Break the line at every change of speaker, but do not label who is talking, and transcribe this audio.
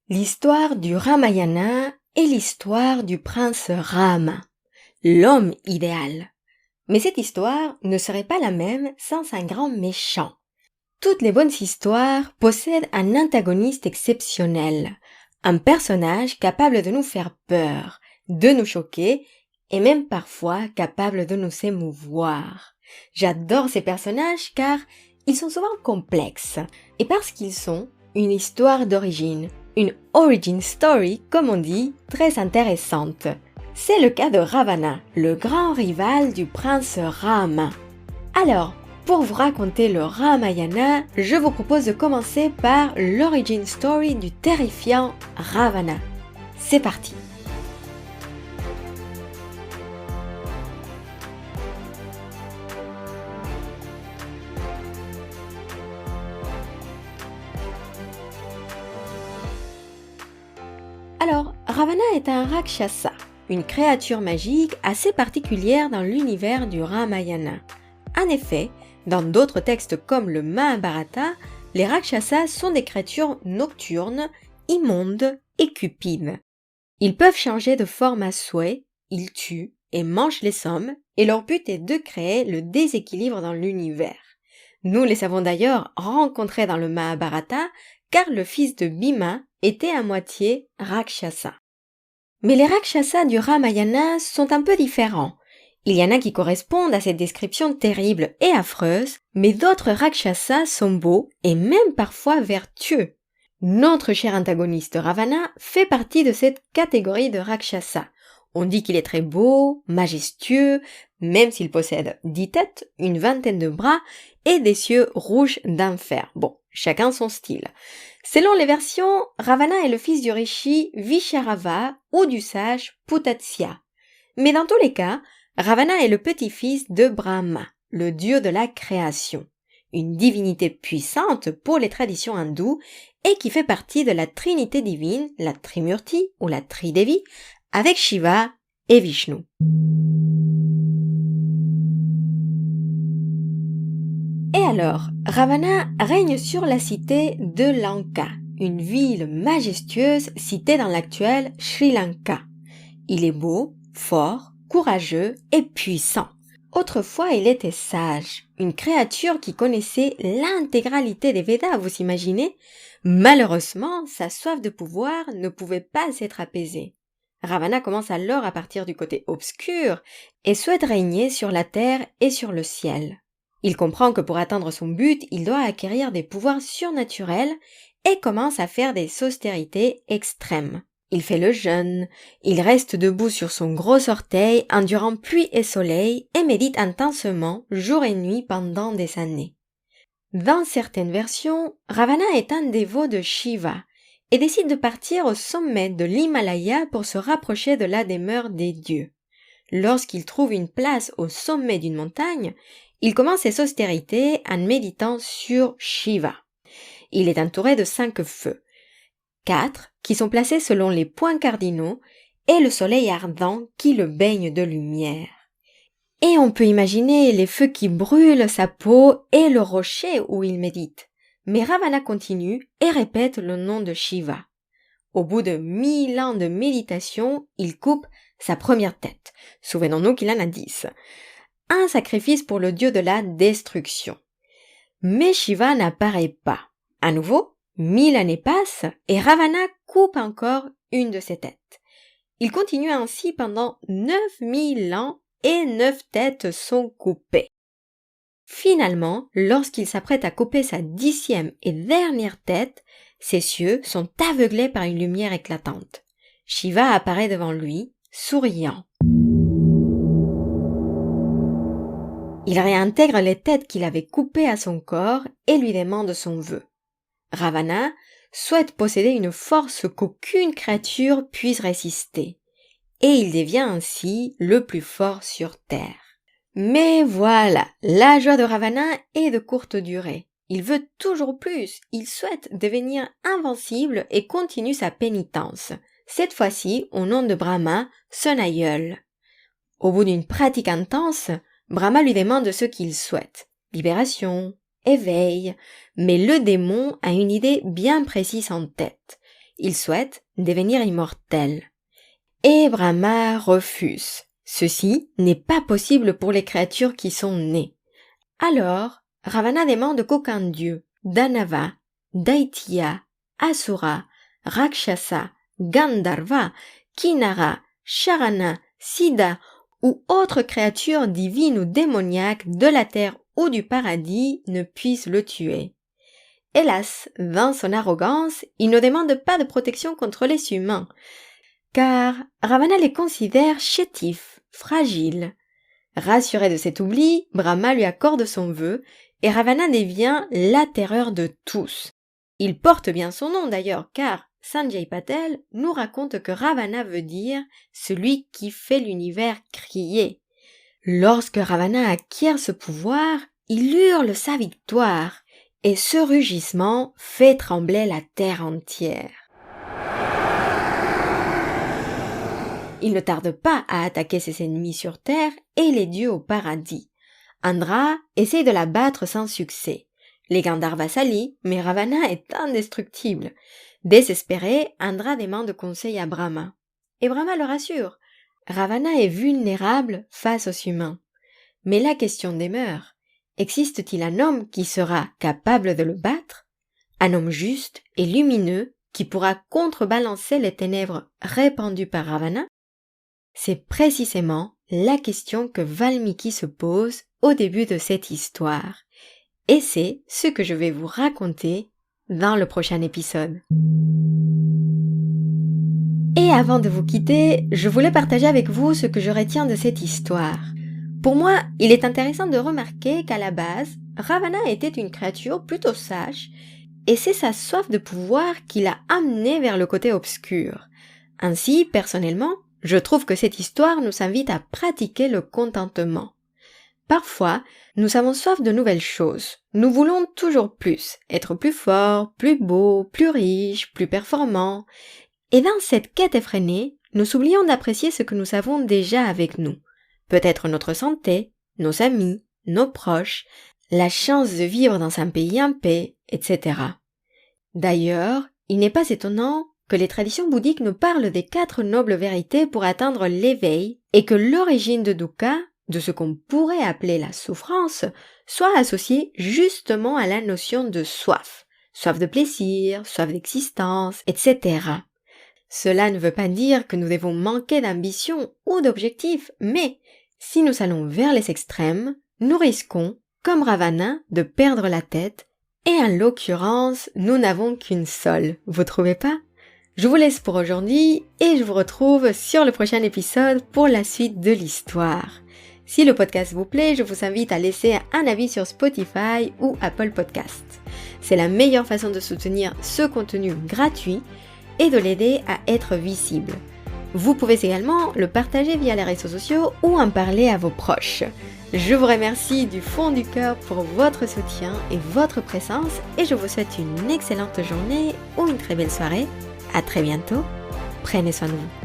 L'histoire du Ramayana est l'histoire du prince Rama, l'homme idéal. Mais cette histoire ne serait pas la même sans un grand méchant. Toutes les bonnes histoires possèdent un antagoniste exceptionnel, un personnage capable de nous faire peur, de nous choquer et même parfois capable de nous émouvoir. J'adore ces personnages car ils sont souvent complexes et parce qu'ils sont une histoire d'origine, une origin story comme on dit, très intéressante. C'est le cas de Ravana, le grand rival du prince Rama. Alors, pour vous raconter le Ramayana, je vous propose de commencer par l'origin story du terrifiant Ravana. C'est parti! Alors, Ravana est un Rakshasa, une créature magique assez particulière dans l'univers du Ramayana. En effet, dans d'autres textes comme le Mahabharata, les Rakshasas sont des créatures nocturnes, immondes et cupides. Ils peuvent changer de forme à souhait, ils tuent et mangent les hommes, et leur but est de créer le déséquilibre dans l'univers. Nous les avons d'ailleurs rencontrés dans le Mahabharata, car le fils de Bhima était à moitié Rakshasa. Mais les Rakshasas du Ramayana sont un peu différents. Il y en a qui correspondent à cette description terrible et affreuse, mais d'autres Rakshasas sont beaux et même parfois vertueux. Notre cher antagoniste Ravana fait partie de cette catégorie de Rakshasa. On dit qu'il est très beau, majestueux, même s'il possède 10 têtes, une vingtaine de bras et des yeux rouges d'enfer. Bon, chacun son style. Selon les versions, Ravana est le fils du rishi Visharava ou du sage Putatsya. Mais dans tous les cas, Ravana est le petit-fils de Brahma, le dieu de la création, une divinité puissante pour les traditions hindoues et qui fait partie de la trinité divine, la Trimurti ou la Tridevi, avec Shiva et Vishnu. Et alors, Ravana règne sur la cité de Lanka, une ville majestueuse citée dans l'actuel Sri Lanka. Il est beau, fort, courageux et puissant. Autrefois, il était sage, une créature qui connaissait l'intégralité des Védas, vous imaginez? Malheureusement, sa soif de pouvoir ne pouvait pas s'être apaisée. Ravana commence alors à partir du côté obscur et souhaite régner sur la terre et sur le ciel. Il comprend que pour atteindre son but, il doit acquérir des pouvoirs surnaturels et commence à faire des austérités extrêmes. Il fait le jeûne, il reste debout sur son gros orteil endurant pluie et soleil et médite intensément jour et nuit pendant des années. Dans certaines versions, Ravana est un dévot de Shiva et décide de partir au sommet de l'Himalaya pour se rapprocher de la demeure des dieux. Lorsqu'il trouve une place au sommet d'une montagne, il commence ses austérités en méditant sur Shiva. Il est entouré de 5 feux, 4 qui sont placés selon les points cardinaux et le soleil ardent qui le baigne de lumière. Et on peut imaginer les feux qui brûlent sa peau et le rocher où il médite. Mais Ravana continue et répète le nom de Shiva. Au bout de 1000 ans de méditation, il coupe sa première tête. Souvenons-nous qu'il en a 10. Un sacrifice pour le dieu de la destruction. Mais Shiva n'apparaît pas. À nouveau, 1000 années passent et Ravana coupe encore une de ses têtes. Il continue ainsi pendant 9000 ans et 9 têtes sont coupées. Finalement, lorsqu'il s'apprête à couper sa 10e et dernière tête, ses yeux sont aveuglés par une lumière éclatante. Shiva apparaît devant lui, souriant. Il réintègre les têtes qu'il avait coupées à son corps et lui demande son vœu. Ravana souhaite posséder une force qu'aucune créature puisse résister, et il devient ainsi le plus fort sur Terre. Mais voilà, la joie de Ravana est de courte durée. Il veut toujours plus, il souhaite devenir invincible et continue sa pénitence, cette fois-ci au nom de Brahma, son aïeul. Au bout d'une pratique intense, Brahma lui demande ce qu'il souhaite, libération, éveil, mais le démon a une idée bien précise en tête. Il souhaite devenir immortel. Et Brahma refuse. Ceci n'est pas possible pour les créatures qui sont nées. Alors, Ravana demande qu'aucun dieu, Danava, Daitya, Asura, Rakshasa, Gandharva, Kinara, Sharana, Siddha ou autre créature divine ou démoniaque de la terre ou du paradis ne puisse le tuer. Hélas, dans son arrogance, il ne demande pas de protection contre les humains, car Ravana les considère chétifs, fragiles. Rassuré de cet oubli, Brahma lui accorde son vœu et Ravana devient la terreur de tous. Il porte bien son nom d'ailleurs, car Sanjay Patel nous raconte que Ravana veut dire « celui qui fait l'univers crier ». Lorsque Ravana acquiert ce pouvoir, il hurle sa victoire, et ce rugissement fait trembler la terre entière. Il ne tarde pas à attaquer ses ennemis sur terre et les dieux au paradis. Indra essaie de la battre sans succès. Les Gandharvas s'allient, mais Ravana est indestructible. Désespéré, Indra demande conseil à Brahma. Et Brahma le rassure. Ravana est vulnérable face aux humains. Mais la question demeure. Existe-t-il un homme qui sera capable de le battre? Un homme juste et lumineux qui pourra contrebalancer les ténèbres répandues par Ravana? C'est précisément la question que Valmiki se pose au début de cette histoire. Et c'est ce que je vais vous raconter dans le prochain épisode. Et avant de vous quitter, je voulais partager avec vous ce que je retiens de cette histoire. Pour moi, il est intéressant de remarquer qu'à la base, Ravana était une créature plutôt sage, et c'est sa soif de pouvoir qui l'a amené vers le côté obscur. Ainsi, personnellement, je trouve que cette histoire nous invite à pratiquer le contentement. Parfois, nous avons soif de nouvelles choses. Nous voulons toujours plus, être plus fort, plus beau, plus riche, plus performant. Et dans cette quête effrénée, nous oublions d'apprécier ce que nous avons déjà avec nous. Peut-être notre santé, nos amis, nos proches, la chance de vivre dans un pays en paix, etc. D'ailleurs, il n'est pas étonnant que les traditions bouddhiques nous parlent des 4 nobles vérités pour atteindre l'éveil et que l'origine de dukkha, de ce qu'on pourrait appeler la souffrance, soit associée justement à la notion de soif. Soif de plaisir, soif d'existence, etc. Cela ne veut pas dire que nous devons manquer d'ambition ou d'objectifs, mais si nous allons vers les extrêmes, nous risquons, comme Ravana, de perdre la tête, et en l'occurrence, nous n'avons qu'une seule, vous trouvez pas? Je vous laisse pour aujourd'hui et je vous retrouve sur le prochain épisode pour la suite de l'histoire. Si le podcast vous plaît, je vous invite à laisser un avis sur Spotify ou Apple Podcast. C'est la meilleure façon de soutenir ce contenu gratuit et de l'aider à être visible. Vous pouvez également le partager via les réseaux sociaux ou en parler à vos proches. Je vous remercie du fond du cœur pour votre soutien et votre présence et je vous souhaite une excellente journée ou une très belle soirée. À très bientôt. Prenez soin de vous.